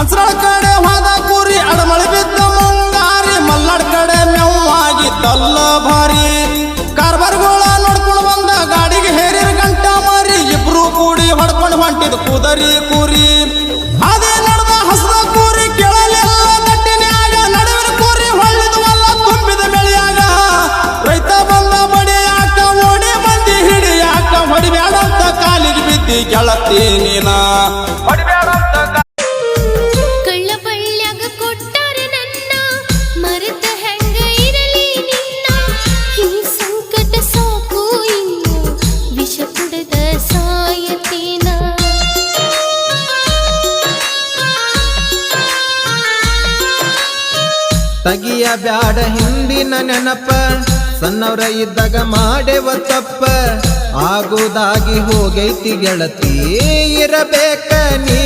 ಹಂಸಳ ಕಡೆ ಹೋದ ಕೂರಿ ಅಡಮಳಿ ಬಿದ್ದ ಮುಂಗಾರಿ ಮಲ್ನಾಡ್ ಕಡೆ ಮೆವ್ವಾಗಿತ್ತಲ್ಲ ಭಾರಿ ಕಾರ್ಬಾರ್ಗೋಳ ನೋಡ್ಕೊಂಡು ಬಂದ ಗಾಡಿಗೆ ಹೇರಿರ ಗಂಟ ಮಾರಿ ಇಬ್ರು ಕೂಡಿ ಹೊಡ್ಕೊಂಡು ಹೊಂಟಿದ್ ಕುದರಿ ಕೂರಿ ಅದೇ ನಡೆದ ಹಸದ ಕೂರಿ ಕೇಳಲಿಲ್ಲ ನಟ್ಟಿನ್ಯಾಗ ನಡುವಿನ ಕೂರಿ ಹೊಳ್ಳಿದ್ವಲ್ಲ ತುಂಬಿದ ಬೆಳೆಯಾಗ ರೈತ ಬಂದ ಬಡಿಯಾಕ ಓಡಿ ಬಂದಿ ಹಿಡಿಯಾಕ ಹೊಡಿಬ್ಯಾಡಂತ ಕಾಲಿಗೆ ಬಿದ್ದಿ ಗೆಳತಿ ನೀನ ತಗಿಯ ಬ್ಯಾಡ ಹಿಂದಿನ ನೆನಪ ಸಣ್ಣವ್ರ ಇದ್ದಾಗ ಮಾಡೇವ ತಪ್ಪ ಆಗುದಾಗಿ ಹೋಗೈತಿ ಗೆಳತಿ ಇರಬೇಕ ನೀ